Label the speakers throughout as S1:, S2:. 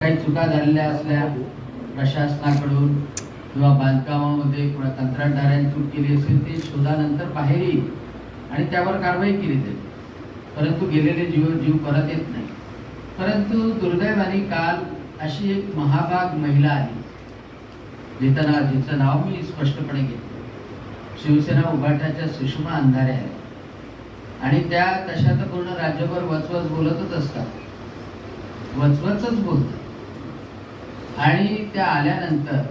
S1: काही चुका झालेल्या असल्या प्रशासनाकडून किंवा बांधकामामध्ये किंवा कंत्राटदारांनी चूक केली असेल ते शोधानंतर बाहेर येईल आणि त्यावर कारवाई केली जाईल, परंतु गेलेले जीव परत येत नाही. परंतु दुर्दैवाने काल अशी एक महाभाग महिला आली जिचं नाव मी स्पष्टपणे घेतलं. शिवसेना उभाटाच्या सुषमा अंधारे आहे आणि त्या तशा तर पूर्ण राज्यभर वचवच बोलतच असतात, वचवचच बोलतात. आणि त्या आल्यानंतर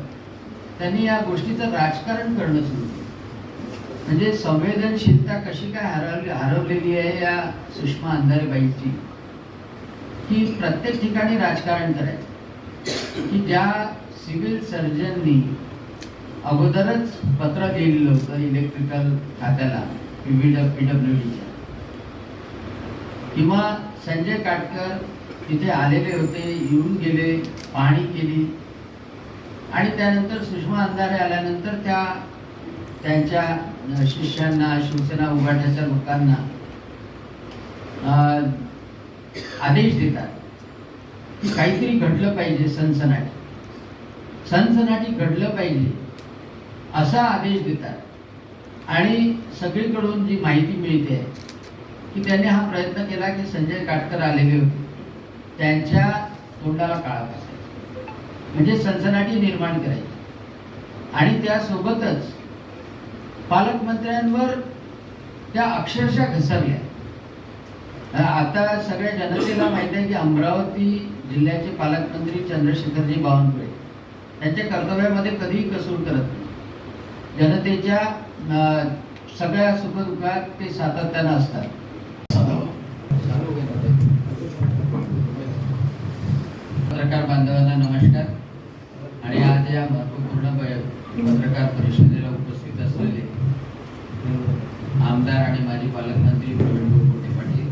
S1: त्यांनी या गोष्टीचं राजकारण करणं सुरू केलं. म्हणजे संवेदनशीलता कशी काय हरवलेली आहे या सुषमा अंधारेबाईची, की प्रत्येक ठिकाणी राजकारण करायचं. की ज्या सिव्हिल सर्जननी अगोदरच पत्र लिहिलेलं होतं इलेक्ट्रिकल खात्याला PWDच्या, किंवा संजय काटकर तिथे आलेले होते, येऊन गेले, पाहणी केली आणि त्यानंतर सुषमा अंधारे आल्यानंतर त्यांच्या शिष्यांना, शिवसेना उभाट्याच्या लोकांना आदेश देतात की काहीतरी घडलं पाहिजे, सनसनाटी घडलं पाहिजे असा आदेश देतात. आणि सगळीकडून जी माहिती मिळते की त्यांनी हा प्रयत्न केला की संजय काटकर आलेले होते, त्यांच्या तोंडाला काळा बसायचा, म्हणजे सनसनाटी निर्माण करायची. आणि त्यासोबतच पालकमंत्र्यांवर त्या अक्षरशः घसरल्या. आता सगळ्या जनतेला माहिती आहे की अमरावती जिल्ह्याचे पालकमंत्री चंद्रशेखरजी बावनकुळे त्यांच्या कर्तव्यामध्ये कधीही कसूर करत नाही. जनतेच्या सगळ्या सुखदुःखात ते सातत्यानं असतात. पत्रकार बांधवांना नमस्कार. आणि आज या महत्वपूर्ण पत्रकार परिषदेला उपस्थित असलेले आमदार आणि माजी पालकमंत्री प्रवीण पोटे पाटील,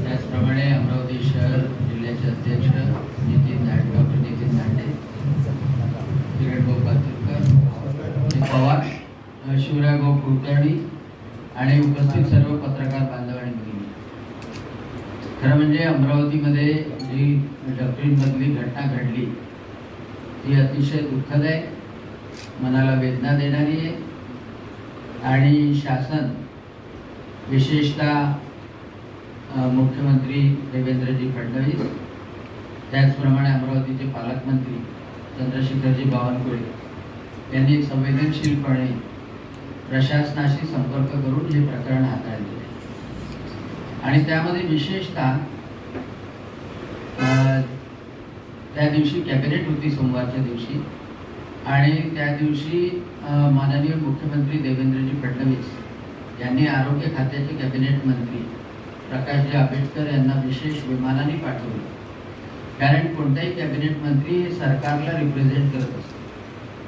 S1: त्याचप्रमाणे अमरावती शहर जिल्ह्याचे अध्यक्ष डॉक्टर नितीन दांडे, किरण पातुरकर, पवार, शिवरायभाऊ कुलकर्णी आणि उपस्थित सर्व पत्रकार बांधव आणि भगिनी. खरं म्हणजे अमरावतीमध्ये जी डॉक्टरीनमधली घटना घडली ती अतिशय दुःखद आहे, मनाला वेदना देणारी आहे. आणि शासन, विशेषतः मुख्यमंत्री देवेंद्रजी फडणवीस, त्याचप्रमाणे अमरावतीचे पालकमंत्री चंद्रशेखरजी बावनकुळे यांनी संवेदनशीलपणे प्रशासनाशी संपर्क करून हे प्रकरण हाताळले. आणि त्यामध्ये विशेषतः त्या दिवशी कॅबिनेट होती सोमवारच्या दिवशी, आणि त्या दिवशी माननीय मुख्यमंत्री देवेंद्रजी फडणवीस यांनी आरोग्य खात्याचे कॅबिनेट मंत्री प्रकाशजी आंबेडकर यांना विशेष विमानाने पाठवले. कारण कोणताही कॅबिनेट मंत्री हे सरकारला रिप्रेझेंट करत असतो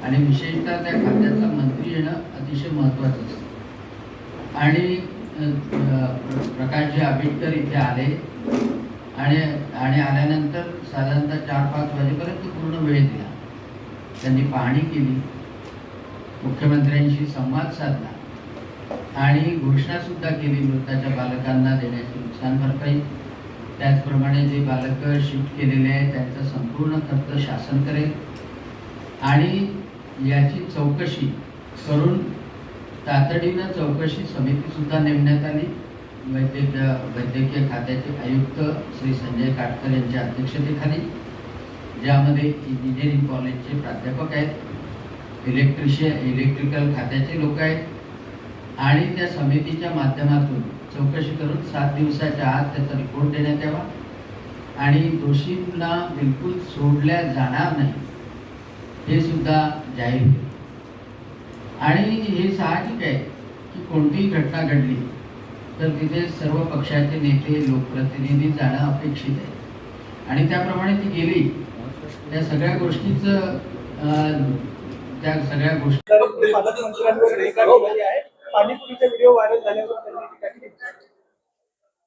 S1: आणि विशेषतः त्या खात्याचा मंत्री येणं अतिशय महत्त्वाचं असतं. आणि प्रकाशजी आंबेडकर इथे आले आणि आल्यानंतर साधारणतः 4-5 वाजेपर्यंत पूर्ण वेळ दिला. त्यांनी पाहणी केली, मुख्यमंत्र्यांशी संवाद साधला आणि घोषणासुद्धा केली मृताच्या बालकांना देण्याची नुकसान भरपाई. त्याचप्रमाणे जे बालकं शिफ्ट केलेले आहेत त्यांचा संपूर्ण खर्च शासन करेल आणि याची चौकशी करून तातडीनं चौकशी समितीसुद्धा नेमण्यात आली. वैद्यकीय खात्याचे आयुक्त श्री संजय काटकर यांच्या अध्यक्षतेखाली, ज्यामध्ये इंजिनिअरिंग कॉलेजचे प्राध्यापक आहेत, इलेक्ट्रिकल खात्याचे लोक आहेत. आणि त्या समितीच्या माध्यमातून चौकशी करून 7 दिवसाच्या आत त्याचा रिपोर्ट देण्यात यावा आणि दोषींना बिलकुल सोडल्या जाणार नाही हे सुद्धा जाहीर केले. आणि हे साहजिक आहे की कोणतीही घटना घडली तर तिथे सर्व पक्षाचे नेते, लोकप्रतिनिधी जाणं अपेक्षित आहे आणि त्याप्रमाणे ती गेली. त्या सगळ्या गोष्टीचं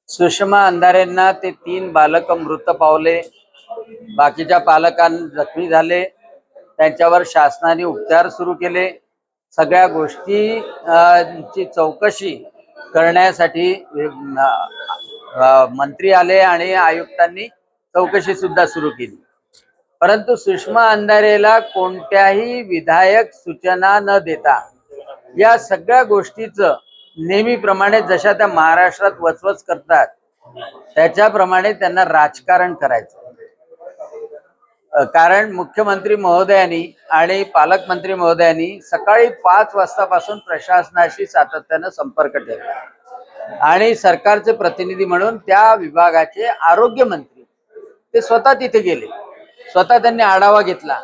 S2: सुषमा अंधारेंना ते 3 बालक मृत पावले, बाकीच्या पालकांना जखमी झाले, त्यांच्यावर शासनाने उपचार सुरू केले. सगळ्या गोष्टी चौकशी करण्यासाठी मंत्री आले आणि आयुक्तांनी चौकशी सुद्धा सुरू केली. परंतु सुषमा अंधारेला कोणत्याही विधायक सूचना न देता या सगळ्या गोष्टीचं नेहमीप्रमाणे जशा त्या महाराष्ट्रात वचवच करतात त्याच्याप्रमाणे त्यांना राजकारण करायचं. कारण मुख्यमंत्री महोदयांनी आणि पालकमंत्री महोदयांनी सकाळी 5 वाजतापासून प्रशासनाशी सातत्यानं संपर्क ठेवला आणि सरकारचे प्रतिनिधी म्हणून त्या विभागाचे आरोग्य मंत्री ते स्वतः तिथे गेले. स्वतः त्यांनी आढावा घेतला,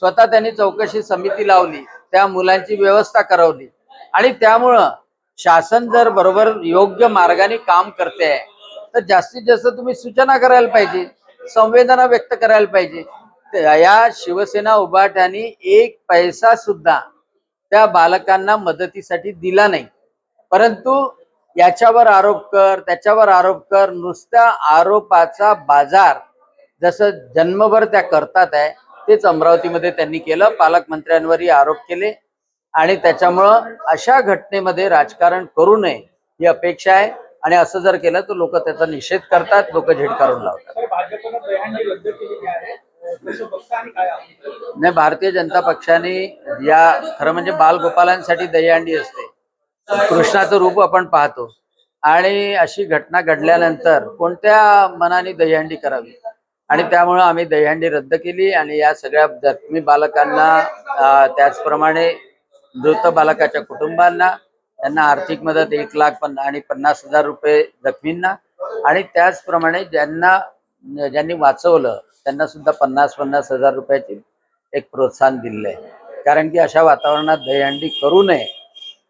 S2: स्वतः त्यांनी चौकशी समिती लावली, त्या मुलांची व्यवस्था करवली आणि त्यामुळं शासन जर बरोबर योग्य मार्गाने काम करते तर जास्तीत जास्त तुम्ही सूचना करायला पाहिजे, संवेदना व्यक्त करायला पाहिजे. या शिवसेना उभाट्याने 1 पैसा सुद्धा त्या बालकांना मदतीसाठी दिला नाही. परंतु याच्यावर आरोप कर, त्याच्यावर आरोप कर, नुसत्या आरोपाचा बाजार जसं जन्मभर त्या करतात आहे तेच अमरावतीमध्ये त्यांनी केलं. पालकमंत्र्यांवरही आरोप केले आणि त्याच्यामुळं अशा घटनेमध्ये राजकारण करू नये ही अपेक्षा आहे. आणि असं जर केलं तर लोक त्याचा निषेध करतात, लोक झिडकारून लावतात. नाही, भारतीय जनता पक्षाने या खरं म्हणजे बालगोपालांसाठी दहीहंडी असते, कृष्णाचं रूप आपण पाहतो आणि अशी घटना घडल्यानंतर कोणत्या मनाने दहीहंडी करावी आणि त्यामुळं आम्ही दहीहंडी रद्द केली आणि या सगळ्या जखमी बालकांना त्याचप्रमाणे मृत बालकाच्या कुटुंबांना त्यांना आर्थिक मदत 1,50,000 रुपये जखमींना आणि त्याचप्रमाणे ज्यांनी वाचवलं त्यांना सुद्धा 50,000 रुपयाची एक प्रोत्साहन दिलेलं आहे. कारण की अशा वातावरणात दहीहंडी करू नये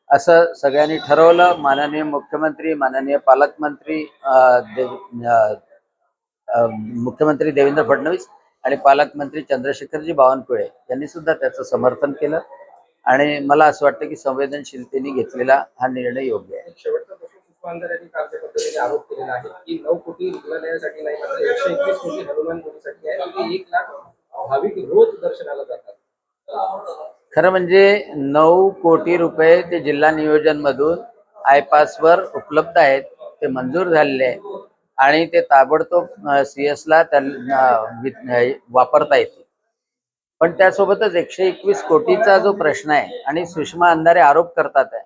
S2: असं सगळ्यांनी ठरवलं. माननीय मुख्यमंत्री, माननीय पालकमंत्री, मुख्यमंत्री देवेंद्र फडणवीस आणि पालकमंत्री चंद्रशेखरजी बावनकुळे यांनी सुद्धा त्याचं समर्थन केलं आणि मला असं वाटतं की संवेदनशीलतेने घेतलेला हा निर्णय योग्य आहे.
S3: शेवटचा प्रश्न, सुषमा अंधारे यांनी कालच्या पद्धतीने आरोप केलेला आहे की 9 कोटी रुग्णालयासाठी नाही, मात्र 121 कोटी हनुमान कोटीसाठी आहे आणि 1 लाख भाविक रोज दर्शनाला जातात.
S2: खरं म्हणजे 9 कोटी रुपये ते जिल्हा नियोजन मधून आयपासवर उपलब्ध आहेत, ते मंजूर झालेले आहे आणि ते ताबडतोब CS ला त्यांना वापरता येते. पण त्यासोबतच 121 कोटीचा जो प्रश्न आहे आणि सुषमा अंधारे आरोप करतात आहे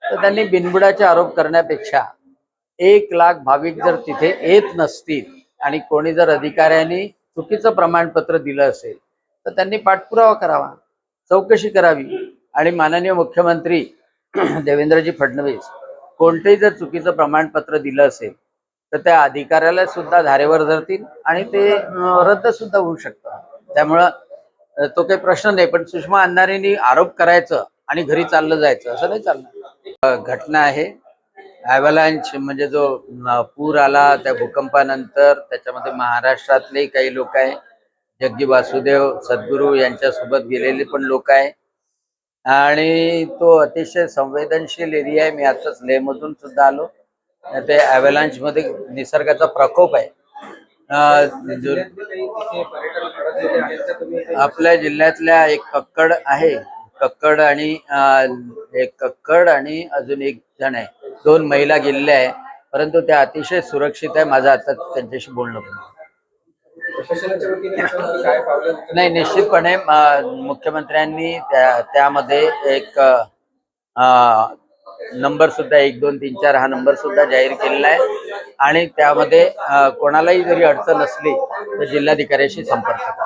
S2: तर त्यांनी बिनबुडाचे आरोप करण्यापेक्षा 1 लाख भाविक जर तिथे येत नसतील आणि कोणी जर अधिकाऱ्यांनी चुकीचं प्रमाणपत्र दिलं असेल तर त्यांनी पाठपुरावा करावा, चौकशी करावी आणि माननीय मुख्यमंत्री देवेंद्रजी फडणवीस कोणतेही जर चुकीचं प्रमाणपत्र दिलं असेल तर त्या अधिकाऱ्याला सुद्धा धारेवर धरतील आणि ते रद्द सुद्धा होऊ शकतं. त्यामुळं तो काही प्रश्न नाही. पण सुषमा अंधारेंनी आरोप करायचं आणि घरी चाललं जायचं असं नाही चालणार. घटना आहे ॲव्हलांच म्हणजे जो पूर आला त्या भूकंपानंतर त्याच्यामध्ये महाराष्ट्रातले काही लोक आहे, जग्गी वासुदेव सद्गुरू यांच्यासोबत गेलेले पण लोक आहे आणि तो अतिशय संवेदनशील एरिया आहे. मी आताच लेहमधून सुद्धा आलो. ते ॲव्हलांच मध्ये निसर्गाचा प्रकोप आहे. आपल्या जिल्ह्यातल्या एक कक्कड आहे, कक्कड आणि अजून एक जण आहे, 2 महिला गेलेल्या आहे, परंतु त्या अतिशय सुरक्षित आहे. माझं आता त्यांच्याशी बोलणं नाही. निश्चितपणे मुख्यमंत्र्यांनी त्यामध्ये एक नंबर सुद्धा 1, 2, 3, 4 हा नंबर सुद्धा जाहीर केलेला आहे आणि त्यामध्ये कोणालाही जरी अडचण असली तर जिल्हाधिकाऱ्याशी संपर्क करा.